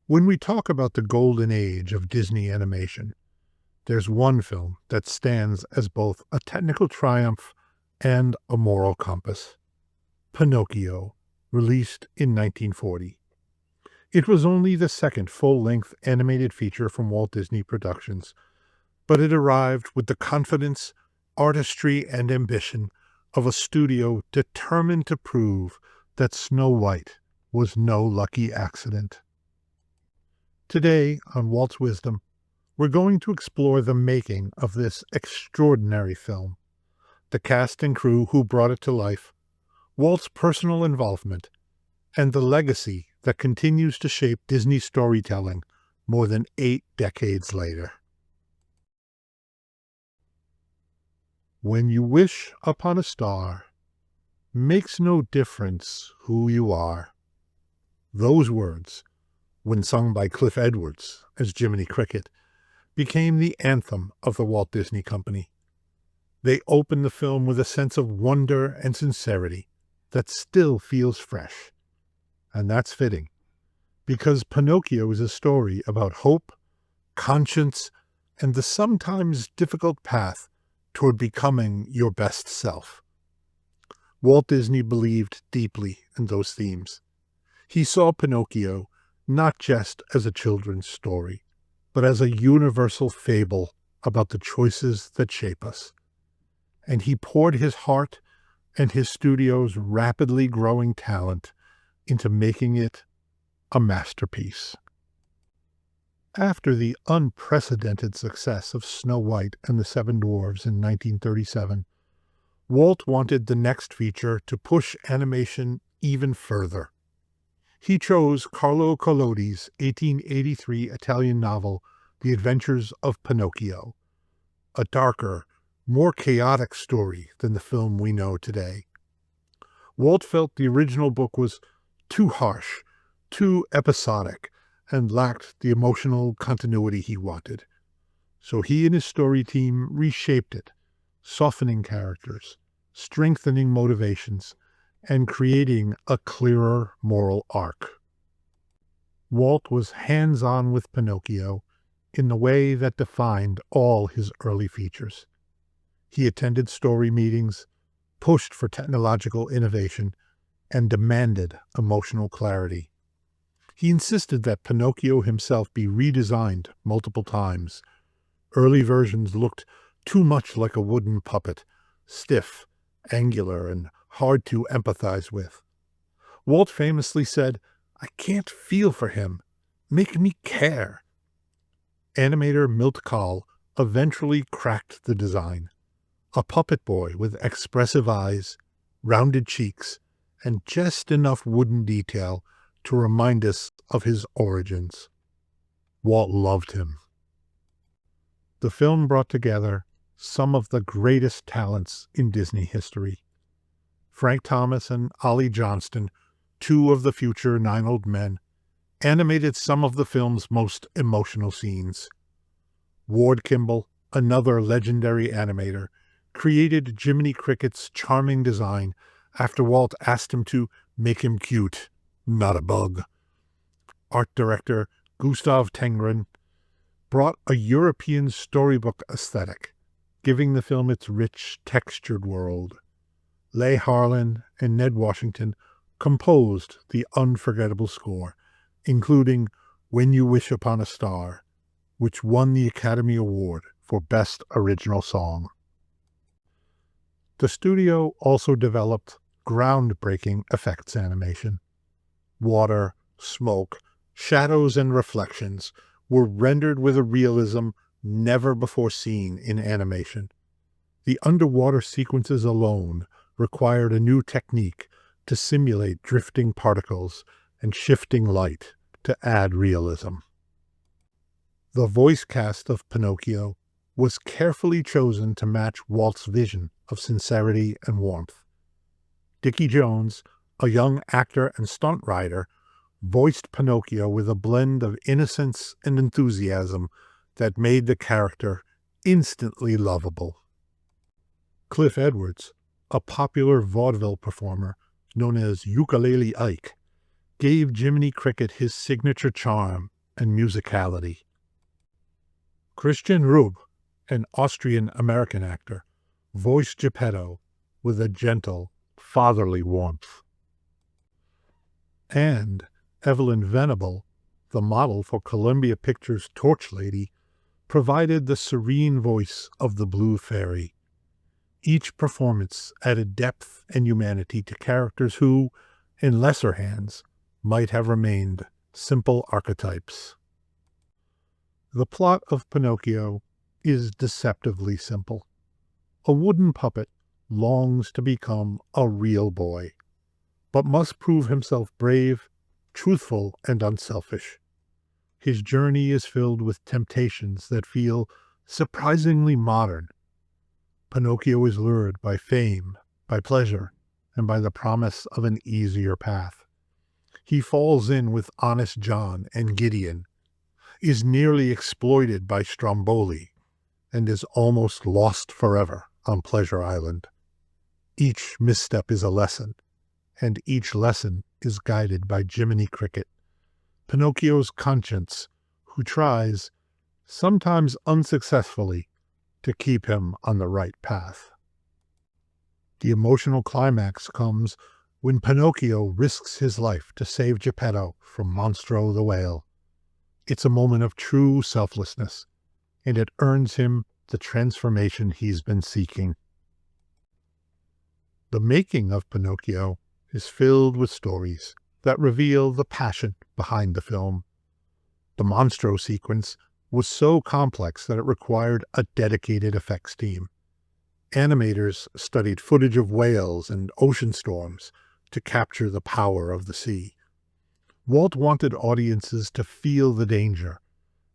When we talk about the golden age of Disney animation, there's one film that stands as both a technical triumph and a moral compass: Pinocchio, released in 1940. It was only the second full-length animated feature from Walt Disney Productions, but it arrived with the confidence, artistry, and ambition of a studio determined to prove that Snow White was no lucky accident. Today, on Walt's Wisdom, we're going to explore the making of this extraordinary film, the cast and crew who brought it to life, Walt's personal involvement, and the legacy that continues to shape Disney storytelling more than 8 decades later. When you wish upon a star, makes no difference who you are. Those words, when sung by Cliff Edwards as Jiminy Cricket, became the anthem of the Walt Disney Company. They opened the film with a sense of wonder and sincerity that still feels fresh. And that's fitting, because Pinocchio is a story about hope, conscience, and the sometimes difficult path toward becoming your best self. Walt Disney believed deeply in those themes. He saw Pinocchio not just as a children's story, but as a universal fable about the choices that shape us. And he poured his heart and his studio's rapidly growing talent into making it a masterpiece. After the unprecedented success of Snow White and the Seven Dwarfs in 1937, Walt wanted the next feature to push animation even further. He chose Carlo Collodi's 1883 Italian novel, The Adventures of Pinocchio, a darker, more chaotic story than the film we know today. Walt felt the original book was too harsh, too episodic, and lacked the emotional continuity he wanted. So he and his story team reshaped it, softening characters, strengthening motivations, and creating a clearer moral arc. Walt was hands-on with Pinocchio in the way that defined all his early features. He attended story meetings, pushed for technological innovation, and demanded emotional clarity. He insisted that Pinocchio himself be redesigned multiple times. Early versions looked too much like a wooden puppet, stiff, angular, and hard to empathize with. Walt famously said, "I can't feel for him. Make me care." Animator Milt Kahl eventually cracked the design. A puppet boy with expressive eyes, rounded cheeks, and just enough wooden detail to remind us of his origins. Walt loved him. The film brought together some of the greatest talents in Disney history. Frank Thomas and Ollie Johnston, two of the future 9 Old Men, animated some of the film's most emotional scenes. Ward Kimball, another legendary animator, created Jiminy Cricket's charming design after Walt asked him to make him cute, not a bug. Art director Gustav Tenggren brought a European storybook aesthetic, giving the film its rich, textured world. Leigh Harlan and Ned Washington composed the unforgettable score, including When You Wish Upon a Star, which won the Academy Award for Best Original Song. The studio also developed groundbreaking effects animation. Water, smoke, shadows, and reflections were rendered with a realism never before seen in animation. The underwater sequences alone required a new technique to simulate drifting particles and shifting light to add realism. The voice cast of Pinocchio was carefully chosen to match Walt's vision of sincerity and warmth. Dickie Jones, a young actor and stunt rider, voiced Pinocchio with a blend of innocence and enthusiasm that made the character instantly lovable. Cliff Edwards, a popular vaudeville performer known as Ukulele Ike, gave Jiminy Cricket his signature charm and musicality. Christian Rube, an Austrian-American actor, voiced Geppetto with a gentle, fatherly warmth. And Evelyn Venable, the model for Columbia Pictures' Torch Lady, provided the serene voice of the Blue Fairy. Each performance added depth and humanity to characters who, in lesser hands, might have remained simple archetypes. The plot of Pinocchio is deceptively simple. A wooden puppet longs to become a real boy, but must prove himself brave, truthful, and unselfish. His journey is filled with temptations that feel surprisingly modern. Pinocchio is lured by fame, by pleasure, and by the promise of an easier path. He falls in with Honest John and Gideon, is nearly exploited by Stromboli, and is almost lost forever on Pleasure Island. Each misstep is a lesson, and each lesson is guided by Jiminy Cricket, Pinocchio's conscience, who tries, sometimes unsuccessfully, to keep him on the right path. The emotional climax comes when Pinocchio risks his life to save Geppetto from Monstro the whale. It's a moment of true selflessness, and it earns him the transformation he's been seeking. The making of Pinocchio is filled with stories that reveal the passion behind the film. The Monstro sequence was so complex that it required a dedicated effects team. Animators studied footage of whales and ocean storms to capture the power of the sea. Walt wanted audiences to feel the danger,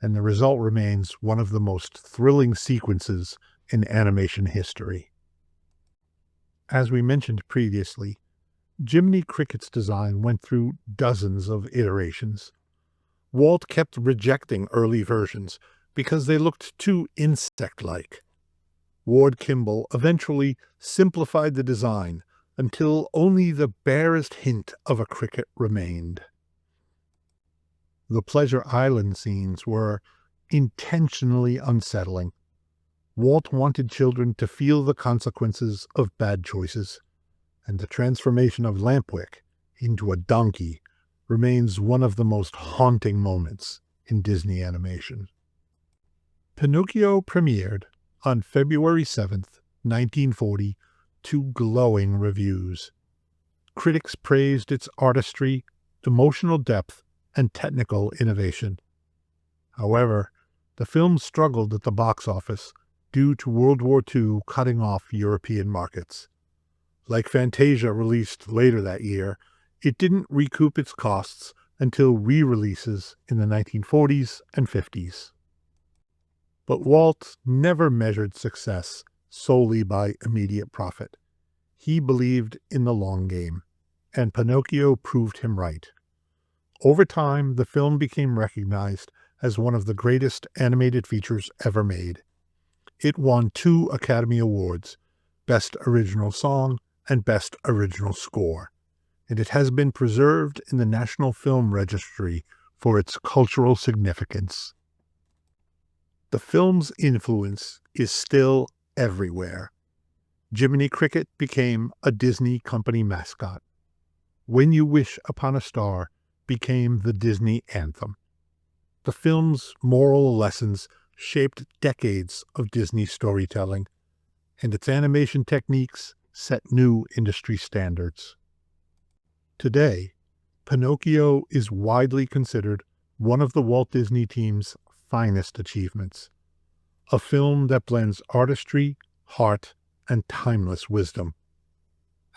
and the result remains one of the most thrilling sequences in animation history. As we mentioned previously, Jiminy Cricket's design went through dozens of iterations. Walt kept rejecting early versions because they looked too insect-like. Ward Kimball eventually simplified the design until only the barest hint of a cricket remained. The Pleasure Island scenes were intentionally unsettling. Walt wanted children to feel the consequences of bad choices, and the transformation of Lampwick into a donkey remains one of the most haunting moments in Disney animation. Pinocchio premiered on February 7th, 1940, to glowing reviews. Critics praised its artistry, emotional depth, and technical innovation. However, the film struggled at the box office due to World War II cutting off European markets. Like Fantasia, released later that year, it didn't recoup its costs until re-releases in the 1940s and 50s. But Walt never measured success solely by immediate profit. He believed in the long game, and Pinocchio proved him right. Over time, the film became recognized as one of the greatest animated features ever made. It won 2 Academy Awards, Best Original Song and Best Original Score, and it has been preserved in the National Film Registry for its cultural significance. The film's influence is still everywhere. Jiminy Cricket became a Disney company mascot. When You Wish Upon a Star became the Disney anthem. The film's moral lessons shaped decades of Disney storytelling, and its animation techniques set new industry standards. Today, Pinocchio is widely considered one of the Walt Disney team's finest achievements, a film that blends artistry, heart, and timeless wisdom.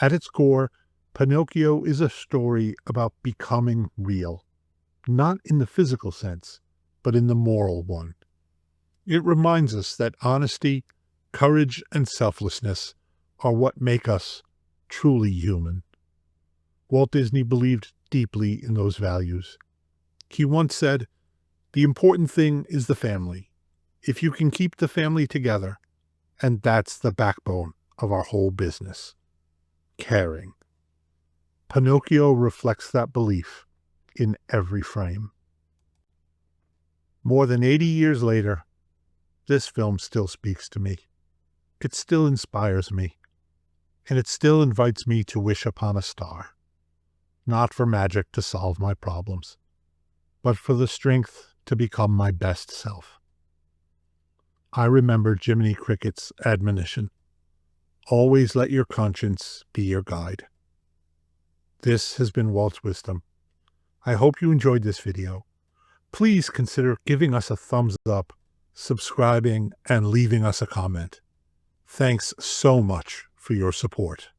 At its core, Pinocchio is a story about becoming real, not in the physical sense, but in the moral one. It reminds us that honesty, courage, and selflessness are what make us truly human. Walt Disney believed deeply in those values. He once said, "The important thing is the family. If you can keep the family together, and that's the backbone of our whole business. Caring." Pinocchio reflects that belief in every frame. More than 80 years later, this film still speaks to me. It still inspires me. And it still invites me to wish upon a star. Not for magic to solve my problems, but for the strength to become my best self. I remember Jiminy Cricket's admonition. Always let your conscience be your guide. This has been Walt's Wisdom. I hope you enjoyed this video. Please consider giving us a thumbs up, subscribing, and leaving us a comment. Thanks so much for your support.